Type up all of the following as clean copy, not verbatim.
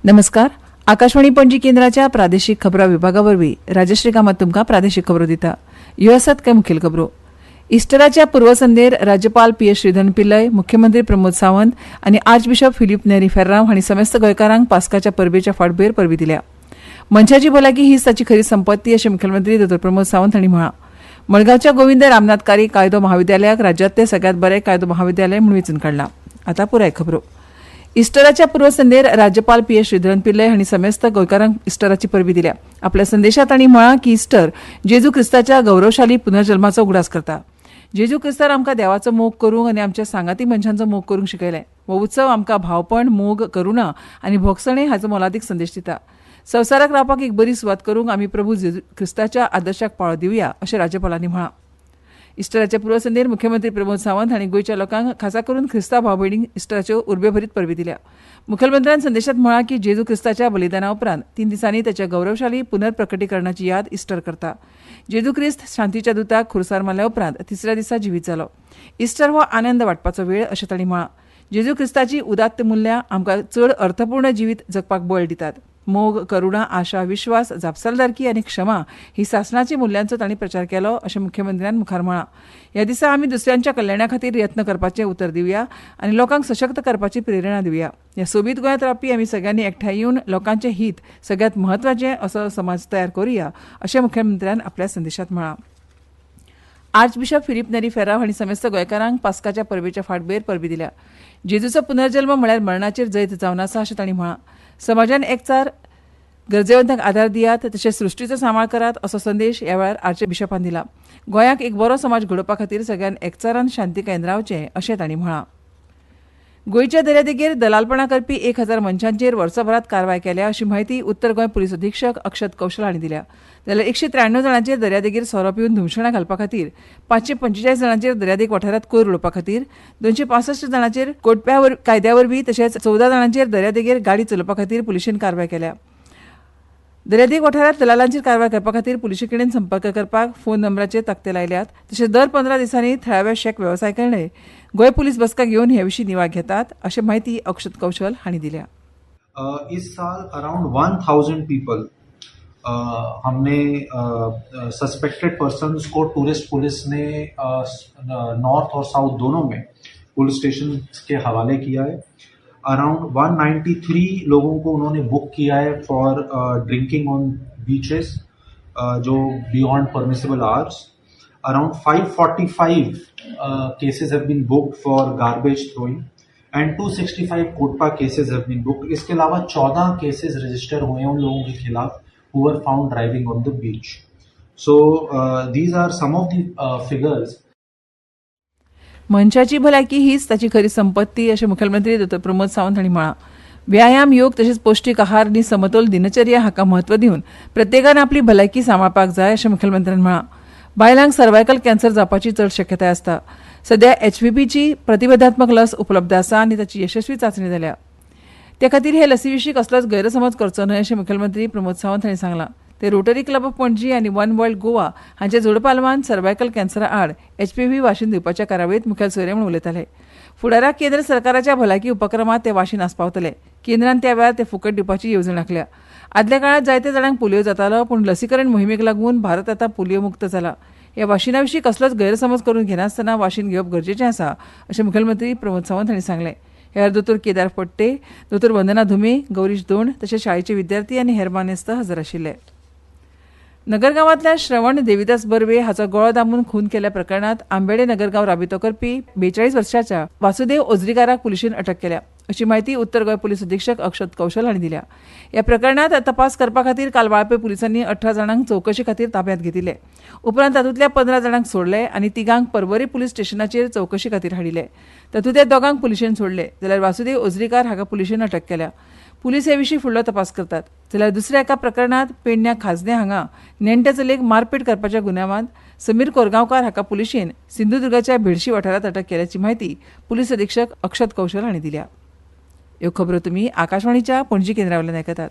नमस्कार. आकाशवाणी पणजी केंद्राच्या प्रादेशीक खबरां विभागा वरवीं राजश्री कामत तुमकां प्रादेशीक खबरो दिता. ह्यो आसात कांय मुखेल खबरो. इस्टराच्या पूर्वसंध्येर राज्यपाल पी.एस. श्रीधरन पिल्लय, मुख्यमंत्री प्रमोद सावंत आनी आर्च बिशप फिलीप नेरी फेर्रांव हांणी समेस्त गोंयकारांक पास्काच्या परबेच्या फाटभुंयेर परबी दिल्या. मनशाची भलायकी हीच ताची खरी संपत्ती अशें मुखेलमंत्री डॉ. प्रमोद सावंत हांणी म्हळां. मडगांवच्या गोविंद रामनाथ कारी कायदो महाविद्यालयाक राज्यांतलें सगळ्यांत बरें कायदो महाविद्यालय म्हूण वेंचून काडलां. आतां पुराय खबरो. इस्टराच्या पूर्वसंध्येर राज्यपाल पी.एस. श्रीधरन पिल्लय हांणी समेस्त गोंयकारांक इस्टराची परबी दिल्या. आपल्या संदेशांत तांणी म्हळां की इस्टर जेजू क्रिस्ताच्या गौरवशाली पुनर्जल्माचो उगडास करता. जेजू क्रिस्तान आमकां देवाचो मोग करूंक आनी आमच्या सांगाती मनशांचो मोग करूंक शिकयलें. हो उत्सव आमकां भावपण, मोग, करुणा आनी भोगसणे हाचो मोलादीक संदेश दिता. संवसाराक रावपाक एक बरी सुवात करूंक आमी प्रभू जेजू क्रिस्ताच्या आदर्शाक पाळो दिवया अशें राज्यपालांनी म्हळां. इस्टराच्या पूर्वसंध्येर मुख्यमंत्री प्रमोद सावंत हांणी गोंयच्या लोकांक खासा करून ख्रिस्तांव भाव भयणींक इस्टराच्यो उर्बेभरीत परबी दिल्या. मुखेलमंत्र्यान संदेशांत म्हळां की जेजू क्रिस्ताच्या बलिदाना उपरांत 3 दिसांनी ताच्या गौरवशाली पुनर्प्रकटीकरणाची याद इस्टर करता. जेजू क्रिस्त शांतीच्या दुताक खुरसार मारल्या उपरांत 3ऱ्या दिसा जिवीत जालो. इस्टर हो आनंद वाटपाचो वेळ अशें तांणी म्हळां. जेजू क्रिस्ताची उदात्त मुल्यां आमकां चड अर्थपूर्ण जिवीत जगपाक बळ दितात. मोग, करुणा, आशा, विश्वास, जापसालदारकी आनी क्षमा ही सासणाची मुल्यांचो तांणी प्रचार केलो अशें मुख्यमंत्र्यान मुखार म्हळां. ह्या दिसा आमी दुसऱ्यांच्या कल्याणा खातीर यत्न करपाचें उतर दिवया आनी लोकांक सशक्त करपाची प्रेरणा दिवया. ह्या सोबीत गोंयांत रावपी आमी सगळ्यांनी एकठांय येवन लोकांचें हित सगळ्यांत म्हत्वाचें असो समाज तयार करुया अशें मुख्यमंत्र्यान आपल्या संदेशांत म्हळां. आर्च बिशप फिलीप नेरी फेर्रांव हांणी समेस्त गोंयकारांक पास्काच्या परबेच्या फाटभुंयेर परबी दिल्या. जेजूचो पुनर्जल्म म्हळ्यार मरणाचेर जैत जावन आसा अशें तांणी म्हळां. समाजान एकचार गरजेवंतांक आदार दियात तशेंच सृश्टीचो सांबाळ करात असो संदेश ह्या वेळार आर्च बिशपान दिला. गोंयांक एक बरो समाज घडोवपा खातीर सगळ्यान एकचारान शांतीकायेन रावचें अशें तांणी म्हळां. गोंयच्या दर्यादेगेर दलालपणां करपी 1000 मनशांचेर वर्सभरांत कारवाय केल्या अशी माहिती उत्तर गोंय पुलीस अधीक्षक अक्षत कौशल हांणी दिल्या. जाल्यार 193 जाणांचेर दर्यादेगेर सोरो पिवन धुमशणां घालपा खातीर, 545 जाणांचेर दर्यादेग वाठारांत कोयर उडोवपा खातीर, 265 जाणांचेर कोटप्या कायद्या वरवीं तशेंच 14 जाणांचेर दर्यादेगेर गाडी चलोवपा खातीर पुलिशेन कारवाय केल्या. दर्यादेग वाठारांत दलालांचेर कारवाय करपा खातीर पुलिशे कडेन संपर्क करपाक फोन नंबराचेर तक्ते लायल्यात. तशेंच दर 15 दिसांनी थळाव्या शेक वेवसायिकांकडे गोंय पुलीस बसका घेवन हे विशीं निवाळ घेतात अशी माहिती अक्षत कौशल हांणी दिल्या. इस साल अराउंड 1000 पीपल हमने सस्पेक्टेड पर्सन्स को टूरिस्ट पुलिस ने नॉर्थ और साउथ दोनों में पुलिस स्टेशन के हवाले किया है. अराउंड 193 लोगों को उन्होंने बुक किया है फॉर ड्रिंकिंग ऑन बीचेस जो beyond permissible hours. Around 545 cases have been booked for garbage throwing and 265 COTPA cases have been booked. इसके अलावा 14 केसेस रजिस्टर हुए हैं उन लोगों के खिलाफ who were found driving on the beach. So these are some of the figures. मनशाची भलायकी हीच ताची खरी संपत्ती अशें मुखेलमंत्री डॉ. प्रमोद सावंत हांणी म्हळां. व्यायाम, योग तशेंच पौश्टीक आहार आनी समतोल दिनचर्या हाका म्हत्व दिवन प्रत्येकान आपली भलायकी सांबाळपाक जाय अशें मुखेलमंत्र्यान म्हळां. बायलांक सर्वायकल कॅन्सर जावपाची चड शक्यताय आसता. सध्या HPVची प्रतिबंधात्मक लस उपलब्ध आसा आनी ताची यशस्वी चांचणी जाल्या. ते खातीर हे लसी विशीं कसलोच गैरसमज करचो न्हय अशें मुखेलमंत्री प्रमोद सावंत हांणी सांगलां. ते रोटरी क्लब ऑफ पणजी आनी वन वर्ल्ड गोवा हांच्या जोड पालवान सर्वायकल कॅन्सरा आड HPV वाशीन दिवपाच्या कार्यावळींत मुखेल सोयरे म्हूण उलयताले. फुडाराक केंद्र सरकाराच्या भलायकी उपक्रमांत ते वाशीन आस्पावतले. केंद्रान त्या वेळार ते फुकट दिवपाची येवजण आंखल्या. आदल्या काळात जायत्या जाणांक पोलियो जातालो पूण लसीकरण मोहिमेक लागून भारत आतां पोलियो मुक्त जाला. ह्या वाशिना विशीं कसलोच गैरसमज करून घेनासतना वाशीन घेवप गरजेचें आसा अशें मुखेलमंत्री प्रमोद सावंत हांणी सांगलें. ह्या दोतोर केदार फडते, दोतोर वंदना धुमे, गौरीश दोंड तशेंच शाळेचे विद्यार्थी आनी हेर मानेस्त हजर आशिल्ले. नगरगांवांतल्या श्रवण देविदास बर्वे हाचो गळो दामून खून केल्या प्रकरणांत आंबेडे नगरगांव राबितो करपी 42 वर्साच्या वासुदेव ओजरीकाराक पुलिशेन अटक केल्या अशी माहिती उत्तर गोंय पुलीस अधीक्षक अक्षत कौशल हांणी दिल्या. ह्या प्रकरणांत तपास करपा खातीर काल वाळपय पुलिसांनी 18 जाणांक चवकशी खातीर ताब्यांत घेतिल्ले. उपरांत तातूंतल्या 15 जाणांक सोडले आनी 3 पर्वरी पुलीस स्टेशनाचेर चवकशी खातीर हाडिल्ले. तातूंतल्या 2 पुलिशेन सोडले जाल्यार वासुदेव ओजरीकार हाका पुलिशेन अटक केल्या. पुलीस हे विशीं फुडलो तपास करतात. जाल्यार दुसऱ्या एका प्रकरणांत पेडण्या खाजने हांगा नेणटे चलयेक मारपीट करपाच्या गुन्यांवांत समीर कोरगांवकार हाका पुलिशेन सिंधुदुर्गाच्या भिडशी वाठारांत अटक केल्याची माहिती पुलीस अधीक्षक अक्षत कौशल हांणी दिल्या. ह्यो खबरो तुमी आकाशवाणीच्या पणजी केंद्रावयल्यान आयकतात.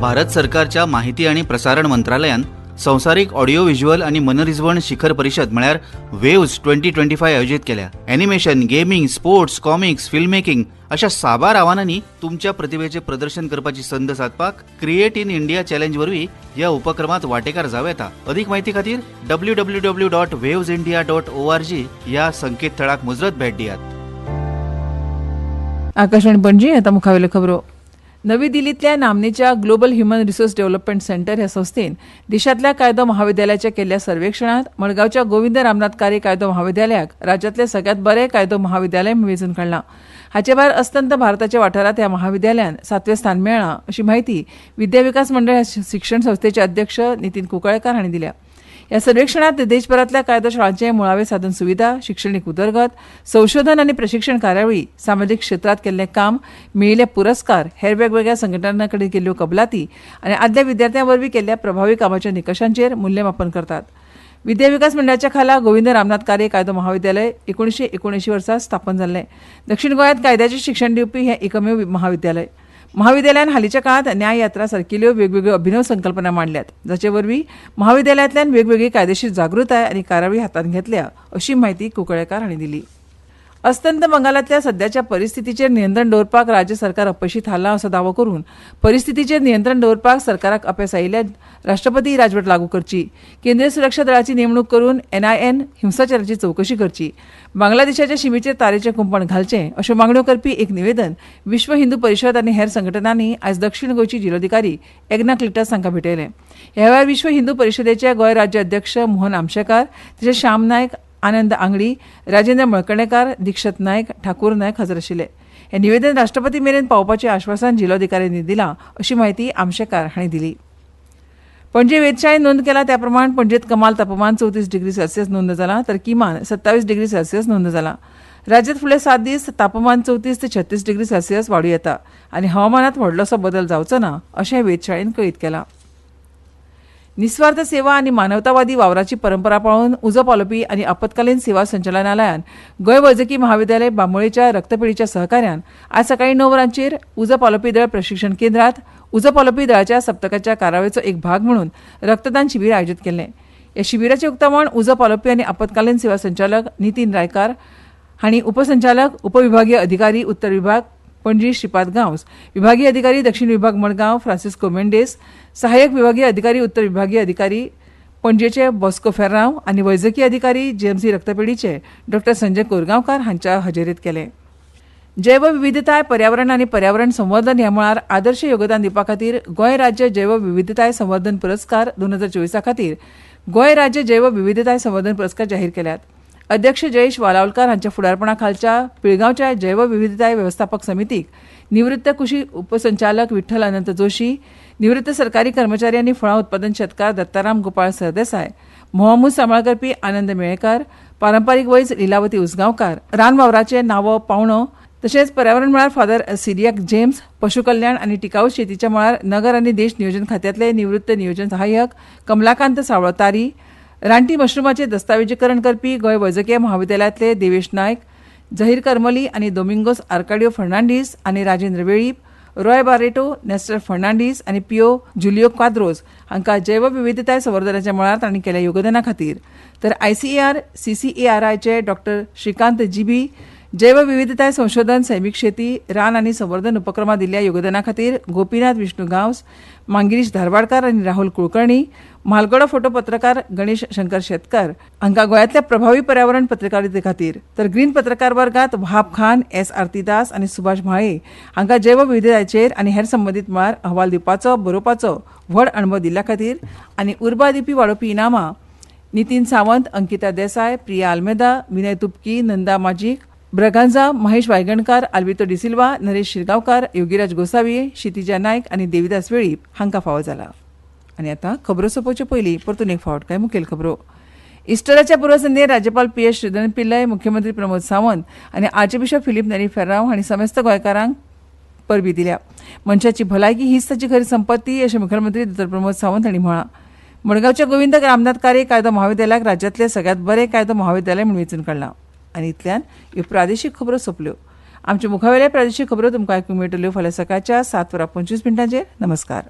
भारत सरकारच्या माहिती आणि प्रसारण मंत्रालयान संवसारीक ऑडिओ व्हिज्युअल आणि मनरिजवण शिखर परिषद म्हळ्यार वेव्ज 2025 आयोजीत केल्या. Animation, gaming, sports, comics, film making अशा साबार आव्हानांनी तुमच्या प्रतिभेचे प्रदर्शन करपाची संद साधपाक क्रिएट इन इंडिया चॅलेंज वरवीं ह्या उपक्रमात वांटेकार जावं येता. अधिक म्हायती खातीर www.wavesindia.org ह्या संकेतथळाक मुजरत भेट दियात. आकाशवाणी पणजी आता मुखावेल्यो खबरो. नवी दिल्लीतल्या नामनेच्या global human resource development centre ह्या संस्थेन देशांतल्या कायदो महाविद्यालयाच्या केल्ल्या सर्वेक्षणात मडगांवच्या गोविंद रामनाथ कार्य कायदो महाविद्यालयाक राज्यांतले सगळ्यात बरे कायदो महाविद्यालय म्हूण वेंचून काडलां. हाचे भायर अस्तंत भारताच्या वाठारांत ह्या महाविद्यालयान 7वें स्थान मेळ्ळां अशी म्हायती विद्या विकास मंडळ ह्या शिक्षण संस्थेचे अध्यक्ष नितीन कुंकळेकार हांणी दिल्या. ह्या सर्वेक्षणात देशभरातल्या कायदो शाळांचे मुळावे साधन सुविधा, शिक्षणीक उदरगत, संशोधन आनी प्रशिक्षण कार्यावळी, सामाजीक क्षेत्रात केल्लें काम, मेळिल्ले पुरस्कार, हेर वेगवेगळ्या संघटनां कडेन केल्ल्यो कबलाती आनी आदल्या विद्यार्थ्यां वरवीं केल्ल्या प्रभावी कामाच्या निकशांचेर मूल्यमापन करतात. विद्या विकास मंडळाच्या खाला गोविंद रामनाथ कार्य कायदो महाविद्यालय 1979 वर्सा स्थापन जाल्लें. दक्षिण गोंयांत कायद्याचें शिक्षण दिवपी हें एकमेव महाविद्यालय. महाविद्यालयान हालींच्या काळात न्याय यात्रा सारकिल्ल्यो वेगवेगळ्यो अभिनव संकल्पना मांडल्यात, जाचे वरवीं महाविद्यालयांतल्यान वेगवेगळी कायदेशीर जागृताय आनी कार्यावळी हातांत घेतल्या अशी म्हायती कुंकळेकार हांणी दिली. अस्तंत बंगालांतल्या सध्याच्या परिस्थितीचेर नियंत्रण दवरपाक राज्य सरकार अपयशी थारलां असो दावो करून परिस्थितीचेर नियंत्रण दवरपाक सरकाराक अपेस आयिल्ल्या राष्ट्रपती राजवट लागू करची, केंद्रीय सुरक्षा दळाची नेमणूक करून NIN हिंसाचाराची चवकशी करची, बांगलादेशाच्या शिमेचेर तारेचें कुंपण घालचें अश्यो मागण्यो करपी एक निवेदन विश्व हिंदू परिशद आनी हेर संघटनांनी आयज दक्षिण गोंयची जिल्लोधिकारी एग्ना क्लिटस हांकां भेटयले. ह्या वेळार विश्व हिंदू परिशदेचे गोंय राज्य अध्यक्ष मोहन आमशेकार, तशेंच श्याम नायक, आनंद आंगडी, राजेंद्र मळकणेकार, दीक्षत नायक, ठाकूर नायक हजर आशिल्ले. हे निवेदन राष्ट्रपती मेरेन पावोवपाचें आश्वासन जिल्लोधिकाऱ्यांनी दिलां अशी म्हायती आमशेकार हांणी दिली. पणजे वेधशाळेन नोंद केला त्या प्रमाण पणजेत कमाल तापमान 34 डिग्री सेल्सियस नोंद जालां तर किमान 27 डिग्री सेल्सियस नोंद जालां. राज्यांत फुडले 7 दीस तापमान 34 ते 36 डिग्री सेल्सियस वाडूं येता आनी हवामानात व्हडलोसो बदल जावचो ना अशें वेधशाळेन कळीत केलां. निस्वार्थ सेवा आनी मानवतावादी वावराची परंपरा पाळून उजो पालोवपी आनी आपतकालीन सेवा संचालनालयान गोंय वैजकी महाविद्यालय बांबोळेच्या रक्तपेढीच्या सहकार्यान आज सकाळी 9 वरांचेर उजो पालोवपी दळ प्रशिक्षण केंद्रांत उजो पालोवपी दळाच्या सप्तकाच्या कार्यावळीचो एक भाग म्हणून रक्तदान शिबीर आयोजीत केल्लें. ह्या शिबिराचें उक्तावण उजो पालोवपी आनी आपतकालीन सेवा संचालक नितीन रायकार हांणी उपसंचालक उपविभागीय अधिकारी उत्तर विभाग पणजी श्रीपाद गांवस, विभागीय अधिकारी दक्षिण विभाग मडगांव फ्रांसिस्को मेंडेस, सहाय्यक विभागीय अधिकारी उत्तर विभागीय अधिकारी पणजेचे बॉस्को फेर्रांव आनी वैजकी अधिकारी JMC रक्तपेढीचे डॉ संजय कोरगांवकार हांच्या हजेरीत केले. जैवविविधताय पर्यावरण आनी पर्यावरण संवर्धन ह्या मळार आदर्श योगदान दिवपा खातीर गोंय राज्य जैवविविधताय संवर्धन पुरस्कार 2024 खातीर गोंय राज्य जैवविविधताय संवर्धन पुरस्कार जाहीर केल्यात. अध्यक्ष जयेश वालावलकार हांच्या फुडारपणा खालच्या पिळगांवच्या जैवविविधताय वेवस्थापक समितीक निवृत्त कृषी उपसंचालक विठ्ठल अनंत जोशी, निवृत्त सरकारी कर्मचारी आनी फळां उत्पादन शेतकार दत्ताराम गोपाळ सरदेसाय, मोहम्मद सांबाळ करपी आनंद मेळेकार, पारंपारीक वैज लिलावती उसगांवकार, रान वावराचे नावो पावणो, तशेंच पर्यावरण मळार फादर सिरियाक जेम्स, पशुकल्याण आनी टिकाऊ शेतीच्या मळार नगर आनी देश नियोजन खात्यांतले निवृत्त नियोजन सहाय्यक कमलाकांत सावळतारी, रानटी मशरूमाचे दस्तावेजीकरण करपी गोंय वैजकीय महाविद्यालयातले देवेश नायक, जहीर करमली आनी दोमिंगोस आर्काडियो फर्नांडीस आनी राजेंद्र वेळीप, रॉय बारेटो, नेस्टर फर्नांडीस आनी पियो जुलियो क्वाद्रोस हांकां जैवविविधताय संवर्धनाच्या मळार तांणी केल्या योगदाना खातीर, तर ICAR CCARIचे डॉ श्रीकांत GB जैवविविधताय संशोधन, सैमीक शेती, रान आनी संवर्धन उपक्रमांत दिल्ल्या योगदाना खातीर गोपीनाथ विष्णू गांवस, मांगिरीश धारवाडकार आनी राहुल कुलकर्णी, म्हालगडो फोटो पत्रकार गणेश शंकर शेतकार हांकां गोंयांतल्या प्रभावी पर्यावरण पत्रकारिते खातीर, तर ग्रीन पत्रकार वर्गात वहाब खान, S आरती दास आनी सुभाष म्हाळे हांकां जैवविविधतायेचेर आनी हेर संबंदीत मळार अहवाल दिवपाचो बरोवपाचो व्हड अणभव दिल्ल्या खातीर आनी उर्बा दिवपी वाडोवपी इनामां नितीन सावंत, अंकिता देसाय, प्रिया आल्मेदा, विनय तुपकी, नंदा माजीक, ब्रगांजा, महेश वायगणकार, आल्वितो डिसिल्वा, नरेश शिरगांवकार, योगीराज गोसावी, क्षितिजा नायक आनी देविदास वेळीप हांकां फावो जाला. आनी आतां खबरो सोंपोवचे पयलीं परतून एक फावट कांय मुखेल खबरो. इस्टराच्या पूर्वसंध्येर राज्यपाल PS श्रीधरन पिल्लय, मुख्यमंत्री प्रमोद सावंत आनी आर्चबिशप फिलीप नेरी फेर्रांव हांणी समेस्त गोंयकारांक परबी दिल्या. मनशाची भलायकी हीच ताची खरी संपत्ती अशें मुखेलमंत्री डॉ प्रमोद सावंत हांणी म्हळां. मडगांवच्या गोविंद रामनाथ कार्य कायदो महाविद्यालयाक राज्यांतले सगळ्यात बरे कायदो महाविद्यालय म्हूण वेंचून काडलां. आनी इतल्यान ह्यो प्रादेशीक खबरो सोंपल्यो. आमचे मुखावेले प्रादेशीक खबरो तुमकां आयकूंक मेळटल्यो फाल्यां सकाळच्या 7:25 नमस्कार.